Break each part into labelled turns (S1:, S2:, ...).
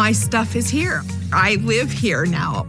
S1: my stuff is here. I live here now.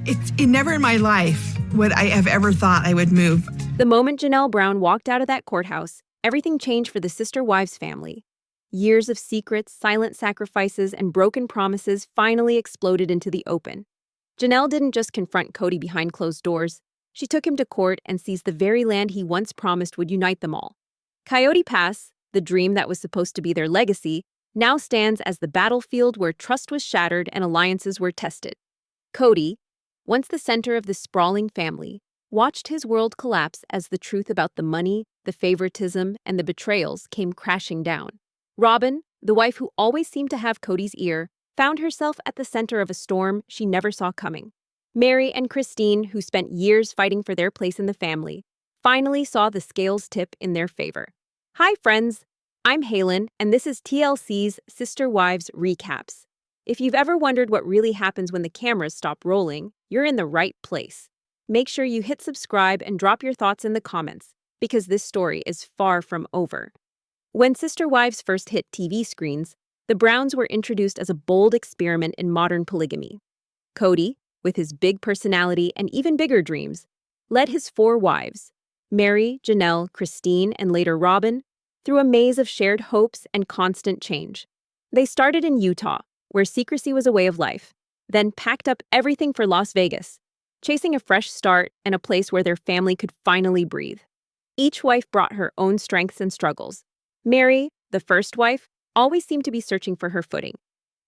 S1: It never in my life would I have ever thought I would move.
S2: The moment Janelle Brown walked out of that courthouse, everything changed for the Sister Wives family. Years of secrets, silent sacrifices, and broken promises finally exploded into the open. Janelle didn't just confront Kody behind closed doors. She took him to court and seized the very land he once promised would unite them all. Coyote Pass, the dream that was supposed to be their legacy, now stands as the battlefield where trust was shattered and alliances were tested. Kody, once the center of this sprawling family, watched his world collapse as the truth about the money, the favoritism, and the betrayals came crashing down. Robin, the wife who always seemed to have Kody's ear, found herself at the center of a storm she never saw coming. Meri and Christine, who spent years fighting for their place in the family, finally saw the scales tip in their favor. Hi friends, I'm Halen, and this is TLC's Sister Wives Recaps. If you've ever wondered what really happens when the cameras stop rolling, you're in the right place. Make sure you hit subscribe and drop your thoughts in the comments, because this story is far from over. When Sister Wives first hit TV screens, the Browns were introduced as a bold experiment in modern polygamy. Kody, with his big personality and even bigger dreams, led his 4 wives, Meri, Janelle, Christine, and later Robin, through a maze of shared hopes and constant change. They started in Utah, where secrecy was a way of life, then packed up everything for Las Vegas, chasing a fresh start and a place where their family could finally breathe. Each wife brought her own strengths and struggles. Meri, the first wife, always seemed to be searching for her footing.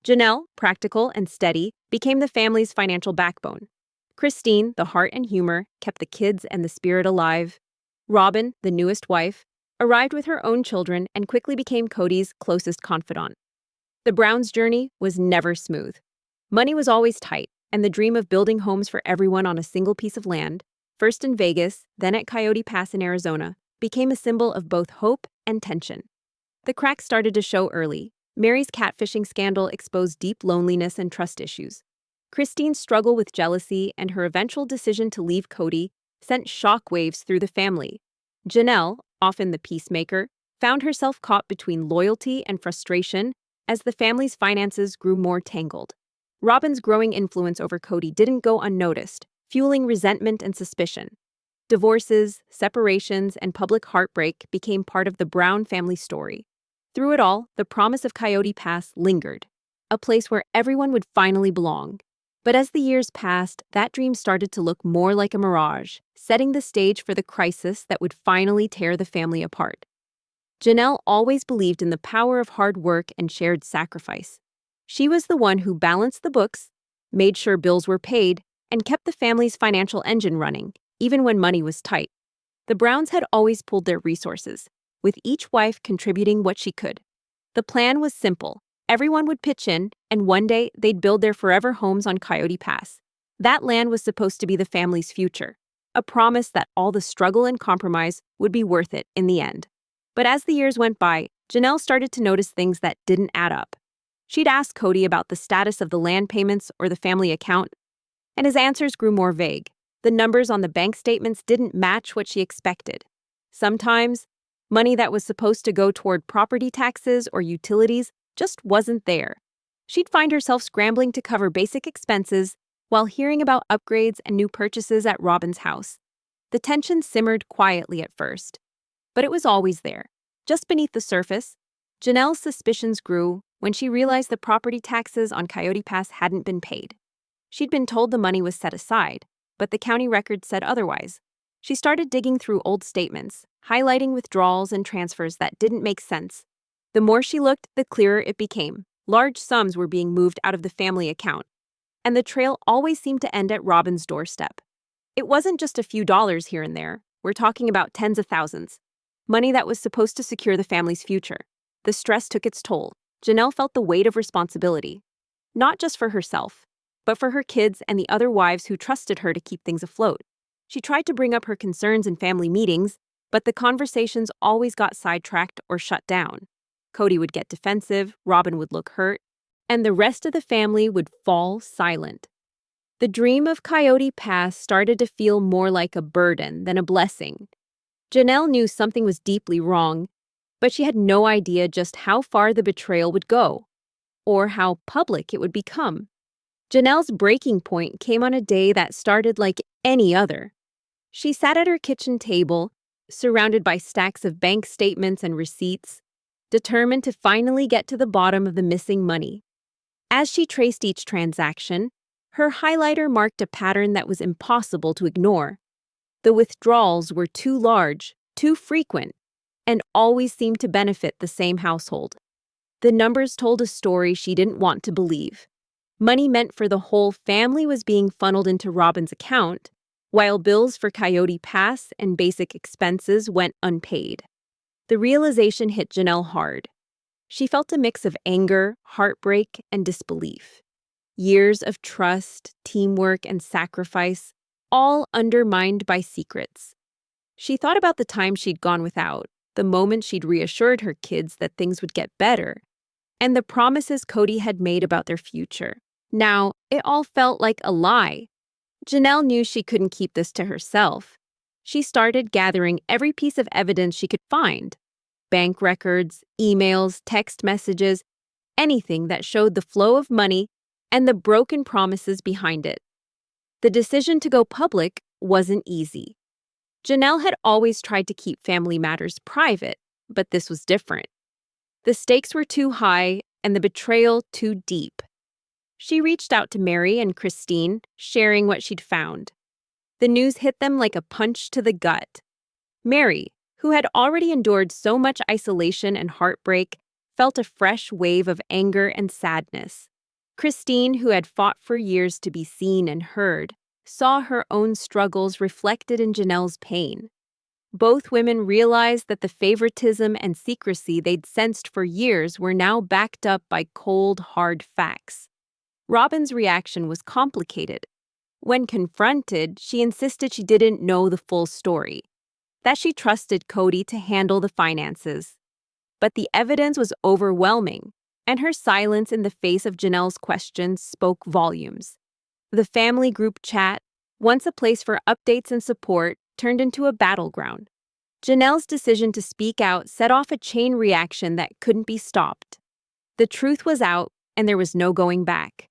S2: Janelle, practical and steady, became the family's financial backbone. Christine, the heart and humor, kept the kids and the spirit alive. Robin, the newest wife, arrived with her own children and quickly became Kody's closest confidant. The Browns' journey was never smooth. Money was always tight, and the dream of building homes for everyone on a single piece of land, first in Vegas, then at Coyote Pass in Arizona, became a symbol of both hope and tension. The cracks started to show early. Meri's catfishing scandal exposed deep loneliness and trust issues. Christine's struggle with jealousy and her eventual decision to leave Kody sent shockwaves through the family. Janelle, often the peacemaker, found herself caught between loyalty and frustration as the family's finances grew more tangled. Robin's growing influence over Kody didn't go unnoticed, fueling resentment and suspicion. Divorces, separations, and public heartbreak became part of the Brown family story. Through it all, the promise of Coyote Pass lingered, a place where everyone would finally belong. But as the years passed, that dream started to look more like a mirage, setting the stage for the crisis that would finally tear the family apart. Janelle always believed in the power of hard work and shared sacrifice. She was the one who balanced the books, made sure bills were paid, and kept the family's financial engine running, even when money was tight. The Browns had always pooled their resources, with each wife contributing what she could. The plan was simple. Everyone would pitch in, and one day they'd build their forever homes on Coyote Pass. That land was supposed to be the family's future, a promise that all the struggle and compromise would be worth it in the end. But as the years went by, Janelle started to notice things that didn't add up. She'd ask Kody about the status of the land payments or the family account, and his answers grew more vague. The numbers on the bank statements didn't match what she expected. Sometimes, money that was supposed to go toward property taxes or utilities just wasn't there. She'd find herself scrambling to cover basic expenses while hearing about upgrades and new purchases at Robin's house. The tension simmered quietly at first, but it was always there. Just beneath the surface, Janelle's suspicions grew when she realized the property taxes on Coyote Pass hadn't been paid. She'd been told the money was set aside, but the county records said otherwise. She started digging through old statements, highlighting withdrawals and transfers that didn't make sense. The more she looked, the clearer it became. Large sums were being moved out of the family account, and the trail always seemed to end at Robin's doorstep. It wasn't just a few dollars here and there. We're talking about tens of thousands. Money that was supposed to secure the family's future. The stress took its toll. Janelle felt the weight of responsibility, not just for herself, but for her kids and the other wives who trusted her to keep things afloat. She tried to bring up her concerns in family meetings, but the conversations always got sidetracked or shut down. Kody would get defensive, Robin would look hurt, and the rest of the family would fall silent. The dream of Coyote Pass started to feel more like a burden than a blessing. Janelle knew something was deeply wrong, but she had no idea just how far the betrayal would go, or how public it would become. Janelle's breaking point came on a day that started like any other. She sat at her kitchen table, surrounded by stacks of bank statements and receipts, determined to finally get to the bottom of the missing money. As she traced each transaction, her highlighter marked a pattern that was impossible to ignore. The withdrawals were too large, too frequent, and always seemed to benefit the same household. The numbers told a story she didn't want to believe. Money meant for the whole family was being funneled into Robin's account, while bills for Coyote Pass and basic expenses went unpaid. The realization hit Janelle hard. She felt a mix of anger, heartbreak, and disbelief. Years of trust, teamwork, and sacrifice, all undermined by secrets. She thought about the time she'd gone without, the moment she'd reassured her kids that things would get better, and the promises Kody had made about their future. Now, it all felt like a lie. Janelle knew she couldn't keep this to herself. She started gathering every piece of evidence she could find. Bank records, emails, text messages, anything that showed the flow of money and the broken promises behind it. The decision to go public wasn't easy. Janelle had always tried to keep family matters private, but this was different. The stakes were too high and the betrayal too deep. She reached out to Meri and Christine, sharing what she'd found. The news hit them like a punch to the gut. Meri, who had already endured so much isolation and heartbreak, felt a fresh wave of anger and sadness. Christine, who had fought for years to be seen and heard, saw her own struggles reflected in Janelle's pain. Both women realized that the favoritism and secrecy they'd sensed for years were now backed up by cold, hard facts. Robin's reaction was complicated. When confronted, she insisted she didn't know the full story, that she trusted Kody to handle the finances. But the evidence was overwhelming, and her silence in the face of Janelle's questions spoke volumes. The family group chat, once a place for updates and support, turned into a battleground. Janelle's decision to speak out set off a chain reaction that couldn't be stopped. The truth was out, and there was no going back.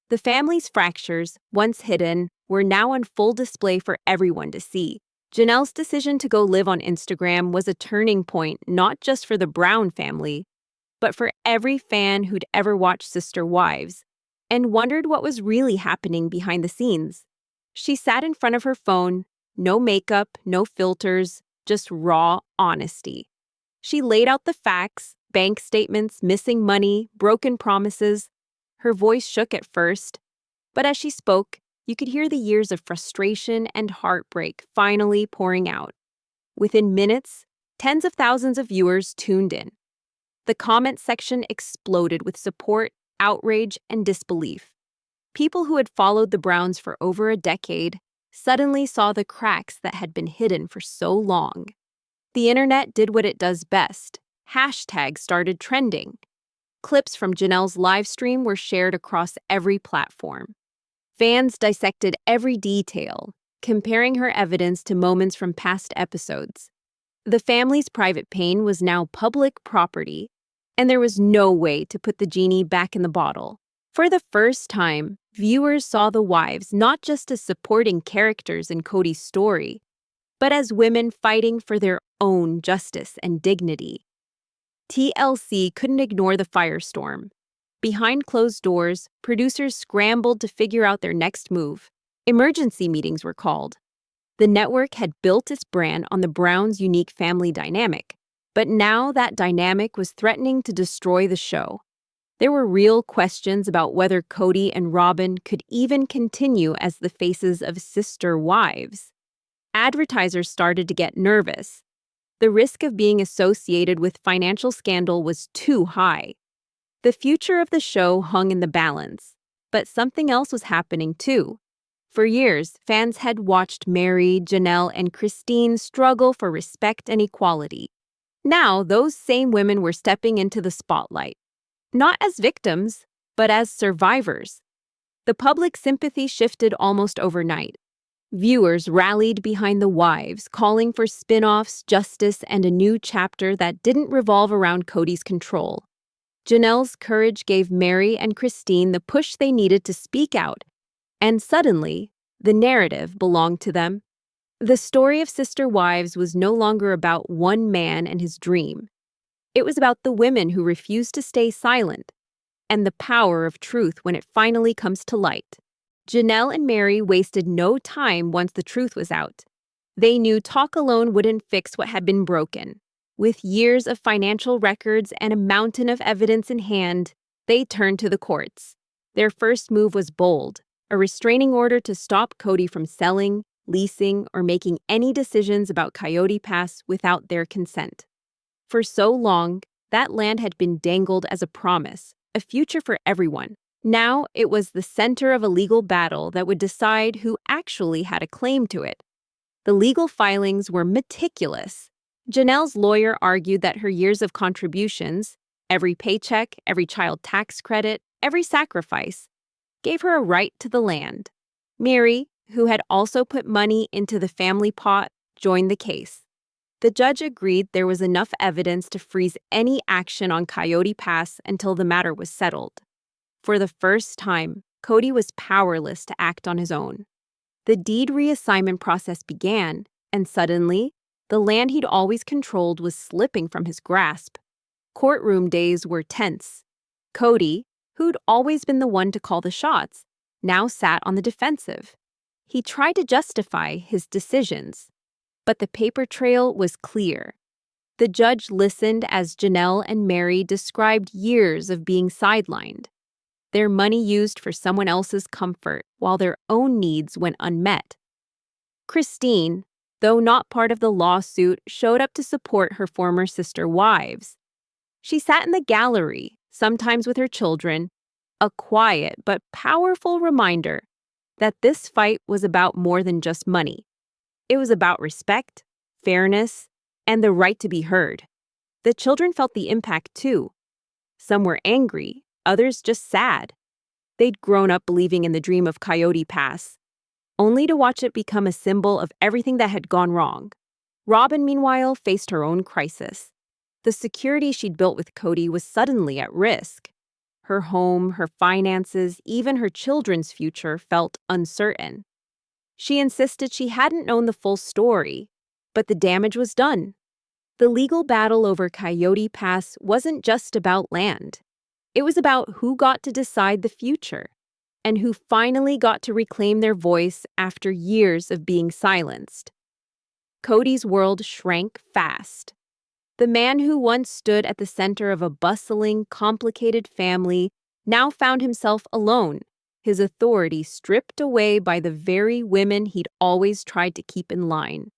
S2: The family's fractures, once hidden, were now on full display for everyone to see. Janelle's decision to go live on Instagram was a turning point not just for the Brown family, but for every fan who'd ever watched Sister Wives and wondered what was really happening behind the scenes. She sat in front of her phone, no makeup, no filters, just raw honesty. She laid out the facts, bank statements, missing money, broken promises. Her voice shook at first, but as she spoke, you could hear the years of frustration and heartbreak finally pouring out. Within minutes, tens of thousands of viewers tuned in. The comment section exploded with support, outrage, and disbelief. People who had followed the Browns for over a decade suddenly saw the cracks that had been hidden for so long. The internet did what it does best. Hashtags started trending. Clips from Janelle's live stream were shared across every platform. Fans dissected every detail, comparing her evidence to moments from past episodes. The family's private pain was now public property, and there was no way to put the genie back in the bottle. For the first time, viewers saw the wives not just as supporting characters in Kody's story, but as women fighting for their own justice and dignity. TLC couldn't ignore the firestorm. Behind closed doors, producers scrambled to figure out their next move. Emergency meetings were called. The network had built its brand on the Browns' unique family dynamic, but now that dynamic was threatening to destroy the show. There were real questions about whether Kody and Robin could even continue as the faces of Sister Wives. Advertisers started to get nervous. The risk of being associated with financial scandal was too high. The future of the show hung in the balance, but something else was happening too. For years, fans had watched Meri, Janelle, and Christine struggle for respect and equality. Now, those same women were stepping into the spotlight, not as victims, but as survivors. The public sympathy shifted almost overnight. Viewers rallied behind the wives, calling for spin-offs, justice, and a new chapter that didn't revolve around Kody's control. Janelle's courage gave Meri and Christine the push they needed to speak out, and suddenly, the narrative belonged to them. The story of Sister Wives was no longer about one man and his dream. It was about the women who refused to stay silent and the power of truth when it finally comes to light. Janelle and Meri wasted no time once the truth was out. They knew talk alone wouldn't fix what had been broken. With years of financial records and a mountain of evidence in hand, they turned to the courts. Their first move was bold, a restraining order to stop Kody from selling, leasing, or making any decisions about Coyote Pass without their consent. For so long, that land had been dangled as a promise, a future for everyone. Now it was the center of a legal battle that would decide who actually had a claim to it. The legal filings were meticulous. Janelle's lawyer argued that her years of contributions, every paycheck, every child tax credit, every sacrifice, gave her a right to the land. Meri, who had also put money into the family pot, joined the case. The judge agreed there was enough evidence to freeze any action on Coyote Pass until the matter was settled. For the first time, Kody was powerless to act on his own. The deed reassignment process began, and suddenly, the land he'd always controlled was slipping from his grasp. Courtroom days were tense. Kody, who'd always been the one to call the shots, now sat on the defensive. He tried to justify his decisions, but the paper trail was clear. The judge listened as Janelle and Meri described years of being sidelined, their money used for someone else's comfort while their own needs went unmet. Christine, though not part of the lawsuit, showed up to support her former sister wives. She sat in the gallery, sometimes with her children, a quiet but powerful reminder that this fight was about more than just money. It was about respect, fairness, and the right to be heard. The children felt the impact too. Some were angry, others just sad. They'd grown up believing in the dream of Coyote Pass, only to watch it become a symbol of everything that had gone wrong. Robin, meanwhile, faced her own crisis. The security she'd built with Kody was suddenly at risk. Her home, her finances, even her children's future felt uncertain. She insisted she hadn't known the full story, but the damage was done. The legal battle over Coyote Pass wasn't just about land. It was about who got to decide the future and who finally got to reclaim their voice after years of being silenced. Kody's world shrank fast. The man who once stood at the center of a bustling, complicated family now found himself alone, his authority stripped away by the very women he'd always tried to keep in line.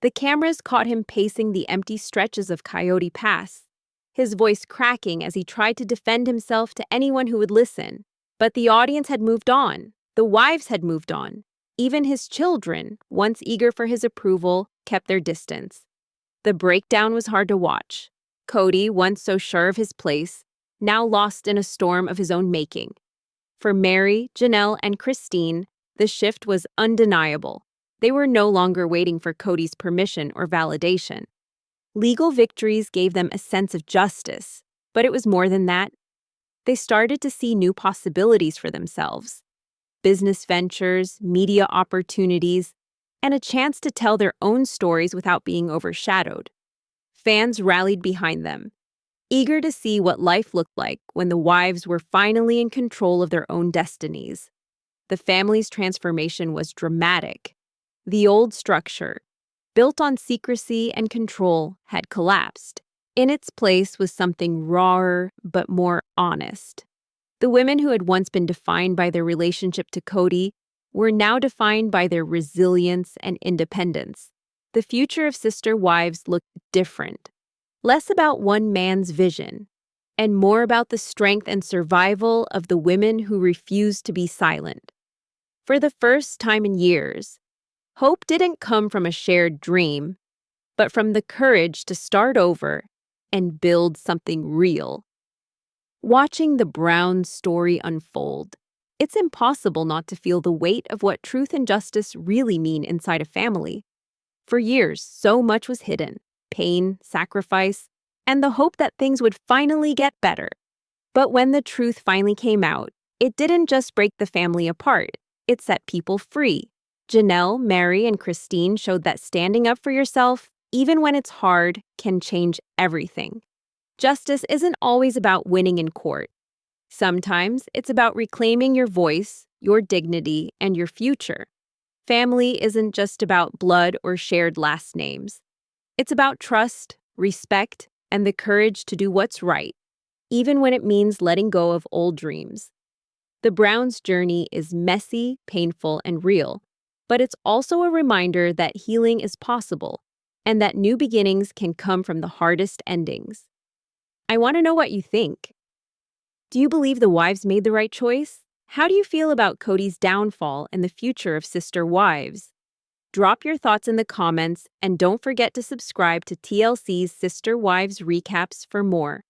S2: The cameras caught him pacing the empty stretches of Coyote Pass, his voice cracking as he tried to defend himself to anyone who would listen. But the audience had moved on. The wives had moved on. Even his children, once eager for his approval, kept their distance. The breakdown was hard to watch. Kody, once so sure of his place, now lost in a storm of his own making. For Meri, Janelle, and Christine, the shift was undeniable. They were no longer waiting for Kody's permission or validation. Legal victories gave them a sense of justice, but it was more than that. They started to see new possibilities for themselves. Business ventures, media opportunities, and a chance to tell their own stories without being overshadowed. Fans rallied behind them, eager to see what life looked like when the wives were finally in control of their own destinies. The family's transformation was dramatic. The old structure, built on secrecy and control, had collapsed. In its place was something rawer but more honest. The women who had once been defined by their relationship to Kody were now defined by their resilience and independence. The future of Sister Wives looked different, less about one man's vision, and more about the strength and survival of the women who refused to be silent. For the first time in years, hope didn't come from a shared dream, but from the courage to start over and build something real. Watching the Brown story unfold, it's impossible not to feel the weight of what truth and justice really mean inside a family. For years, so much was hidden: pain, sacrifice, and the hope that things would finally get better. But when the truth finally came out, it didn't just break the family apart, it set people free. Janelle, Meri, and Christine showed that standing up for yourself, even when it's hard, can change everything. Justice isn't always about winning in court. Sometimes it's about reclaiming your voice, your dignity, and your future. Family isn't just about blood or shared last names. It's about trust, respect, and the courage to do what's right, even when it means letting go of old dreams. The Browns' journey is messy, painful, and real, but it's also a reminder that healing is possible and that new beginnings can come from the hardest endings. I want to know what you think. Do you believe the wives made the right choice? How do you feel about Kody's downfall and the future of Sister Wives? Drop your thoughts in the comments and don't forget to subscribe to TLC's Sister Wives Recaps for more.